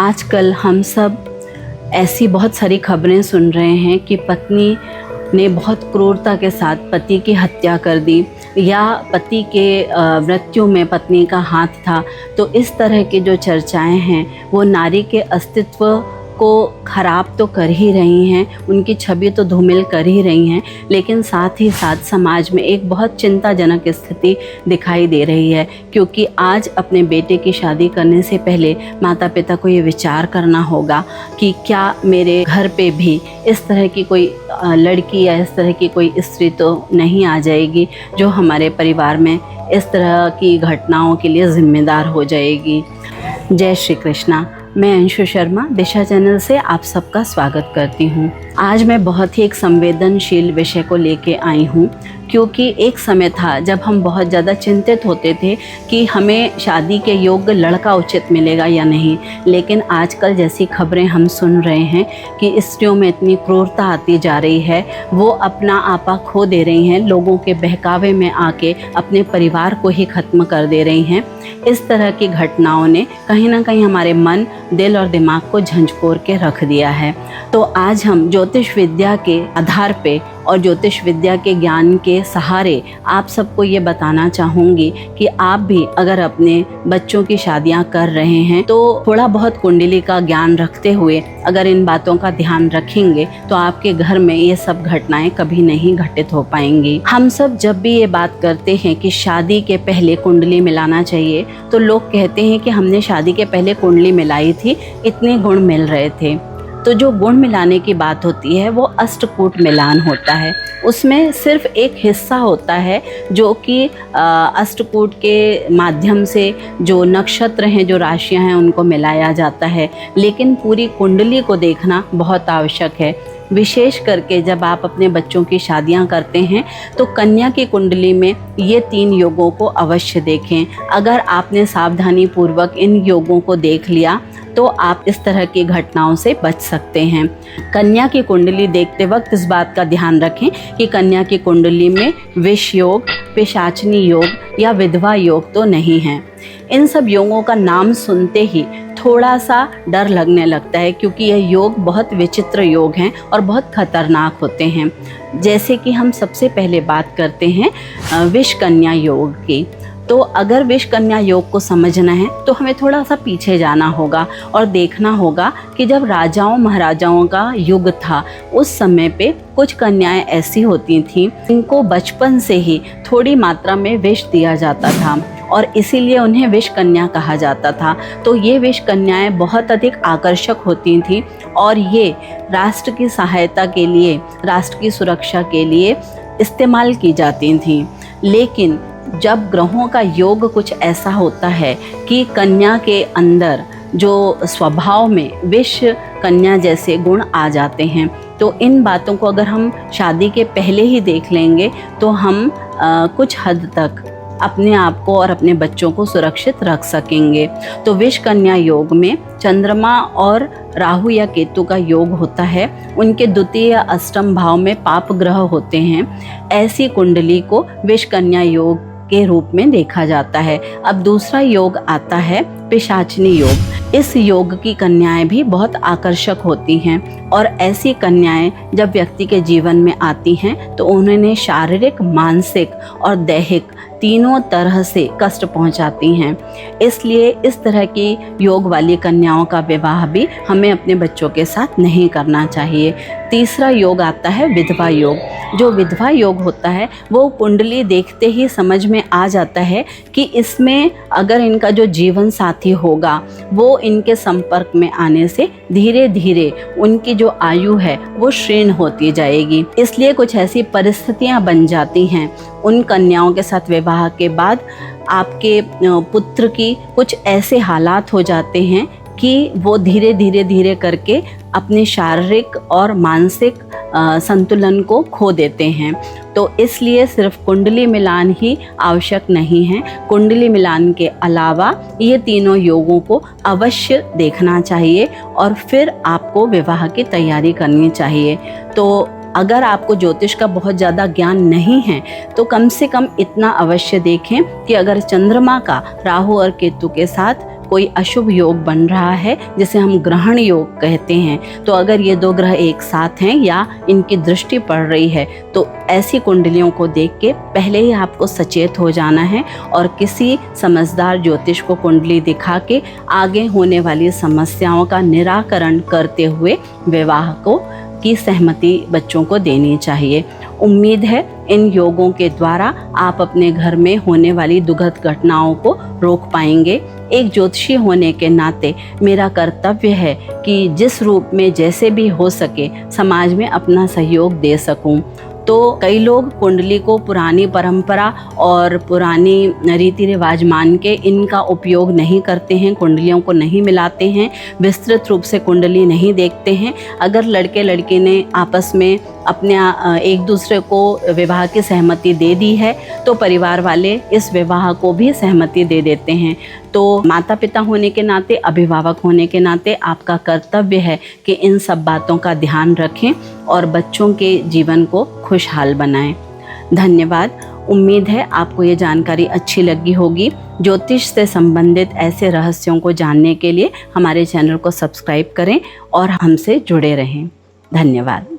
आजकल हम सब ऐसी बहुत सारी खबरें सुन रहे हैं कि पत्नी ने बहुत क्रूरता के साथ पति की हत्या कर दी या पति के मृत्यु में पत्नी का हाथ था। तो इस तरह की जो चर्चाएं हैं वो नारी के अस्तित्व को ख़राब तो कर ही रही हैं, उनकी छवि तो धूमिल कर ही रही हैं, लेकिन साथ ही साथ समाज में एक बहुत चिंताजनक स्थिति दिखाई दे रही है। क्योंकि आज अपने बेटे की शादी करने से पहले माता पिता को ये विचार करना होगा कि क्या मेरे घर पे भी इस तरह की कोई लड़की या इस तरह की कोई स्त्री तो नहीं आ जाएगी जो हमारे परिवार में इस तरह की घटनाओं के लिए जिम्मेदार हो जाएगी। जय श्री कृष्णा। मैं अंशु शर्मा दिशा चैनल से आप सबका स्वागत करती हूँ। आज मैं बहुत ही एक संवेदनशील विषय को लेके आई हूँ, क्योंकि एक समय था जब हम बहुत ज़्यादा चिंतित होते थे कि हमें शादी के योग्य लड़का उचित मिलेगा या नहीं। लेकिन आजकल जैसी खबरें हम सुन रहे हैं कि स्त्रियों में इतनी क्रूरता आती जा रही है, वो अपना आपा खो दे रही हैं, लोगों के बहकावे में आके अपने परिवार को ही ख़त्म कर दे रही हैं। इस तरह की घटनाओं ने कहीं ना कहीं हमारे मन, दिल और दिमाग को झंझोर के रख दिया है। तो आज हम ज्योतिष विद्या के आधार पे और ज्योतिष विद्या के ज्ञान के सहारे आप सबको ये बताना चाहूँगी कि आप भी अगर अपने बच्चों की शादियाँ कर रहे हैं तो थोड़ा बहुत कुंडली का ज्ञान रखते हुए अगर इन बातों का ध्यान रखेंगे तो आपके घर में ये सब घटनाएं कभी नहीं घटित हो पाएंगी। हम सब जब भी ये बात करते हैं कि शादी के पहले कुंडली मिलाना चाहिए तो लोग कहते हैं कि हमने शादी के पहले कुंडली मिलाई थी, इतने गुण मिल रहे थे। तो जो गुण मिलाने की बात होती है वो अष्टकूट मिलान होता है। उसमें सिर्फ एक हिस्सा होता है जो कि अष्टकूट के माध्यम से जो नक्षत्र हैं, जो राशियां हैं, उनको मिलाया जाता है। लेकिन पूरी कुंडली को देखना बहुत आवश्यक है। विशेष करके जब आप अपने बच्चों की शादियां करते हैं तो कन्या की कुंडली में ये 3 योगों को अवश्य देखें। अगर आपने सावधानी पूर्वक इन योगों को देख लिया तो आप इस तरह की घटनाओं से बच सकते हैं। कन्या की कुंडली देखते वक्त इस बात का ध्यान रखें कि कन्या की कुंडली में विष योग, पिशाचनी योग या विधवा योग तो नहीं है। इन सब योगों का नाम सुनते ही थोड़ा सा डर लगने लगता है, क्योंकि यह योग बहुत विचित्र योग हैं और बहुत खतरनाक होते हैं। जैसे कि हम सबसे पहले बात करते हैं विष कन्या योग की। तो अगर विष कन्या योग को समझना है तो हमें थोड़ा सा पीछे जाना होगा और देखना होगा कि जब राजाओं महाराजाओं का युग था उस समय पे कुछ कन्याएं ऐसी होती थीं जिनको बचपन से ही थोड़ी मात्रा में विष दिया जाता था और इसीलिए उन्हें विष कन्या कहा जाता था। तो ये विष कन्याएं बहुत अधिक आकर्षक होती थीं और ये राष्ट्र की सहायता के लिए, राष्ट्र की सुरक्षा के लिए इस्तेमाल की जाती थीं। लेकिन जब ग्रहों का योग कुछ ऐसा होता है कि कन्या के अंदर जो स्वभाव में विष कन्या जैसे गुण आ जाते हैं, तो इन बातों को अगर हम शादी के पहले ही देख लेंगे तो हम कुछ हद तक अपने आप को और अपने बच्चों को सुरक्षित रख सकेंगे। तो विष कन्या योग में चंद्रमा और राहु या केतु का योग होता है। उनके द्वितीय या अष्टम भाव में पाप ग्रह होते हैं। ऐसी कुंडली को विष कन्या योग के रूप में देखा जाता है। अब दूसरा योग आता है पिशाचनी योग। इस योग की कन्याएं भी बहुत आकर्षक होती हैं और ऐसी कन्याएं जब व्यक्ति के जीवन में आती हैं तो उन्हें शारीरिक, मानसिक और दैहिक तीनों तरह से कष्ट पहुंचाती हैं। इसलिए इस तरह की योग वाली कन्याओं का विवाह भी हमें अपने बच्चों के साथ नहीं करना चाहिए। तीसरा योग आता है विधवा योग। जो विधवा योग होता है वो कुंडली देखते ही समझ में आ जाता है कि इसमें अगर इनका जो जीवन साथी होगा वो इनके संपर्क में आने से धीरे धीरे उनकी जो आयु है वो क्षीण होती जाएगी। इसलिए कुछ ऐसी परिस्थितियां बन जाती हैं उन कन्याओं के साथ विवाह के बाद। आपके पुत्र की कुछ ऐसे हालात हो जाते हैं कि वो धीरे धीरे करके अपने शारीरिक और मानसिक संतुलन को खो देते हैं। तो इसलिए सिर्फ कुंडली मिलान ही आवश्यक नहीं है। कुंडली मिलान के अलावा ये तीनों योगों को अवश्य देखना चाहिए और फिर आपको विवाह की तैयारी करनी चाहिए। तो अगर आपको ज्योतिष का बहुत ज़्यादा ज्ञान नहीं है तो कम से कम इतना अवश्य देखें कि अगर चंद्रमा का राहु और केतु के साथ कोई अशुभ योग बन रहा है जिसे हम ग्रहण योग कहते हैं, तो अगर ये 2 ग्रह एक साथ हैं या इनकी दृष्टि पड़ रही है तो ऐसी कुंडलियों को देख के पहले ही आपको सचेत हो जाना है और किसी समझदार ज्योतिष को कुंडली दिखा के आगे होने वाली समस्याओं का निराकरण करते हुए विवाह की सहमति बच्चों को देनी चाहिए। उम्मीद है इन योगों के द्वारा आप अपने घर में होने वाली दुखद घटनाओं को रोक पाएंगे। एक ज्योतिषी होने के नाते मेरा कर्तव्य है कि जिस रूप में जैसे भी हो सके समाज में अपना सहयोग दे सकूं। तो कई लोग कुंडली को पुरानी परंपरा और पुरानी रीति रिवाज मान के इनका उपयोग नहीं करते हैं, कुंडलियों को नहीं मिलाते हैं, विस्तृत रूप से कुंडली नहीं देखते हैं। अगर लड़के लड़की ने आपस में अपने एक दूसरे को विवाह की सहमति दे दी है तो परिवार वाले इस विवाह को भी सहमति दे देते हैं। तो माता पिता होने के नाते, अभिभावक होने के नाते आपका कर्तव्य है कि इन सब बातों का ध्यान रखें और बच्चों के जीवन को खुशहाल बनाएं। धन्यवाद। उम्मीद है आपको ये जानकारी अच्छी लगी होगी। ज्योतिष से संबंधित ऐसे रहस्यों को जानने के लिए हमारे चैनल को सब्सक्राइब करें और हमसे जुड़े रहें। धन्यवाद।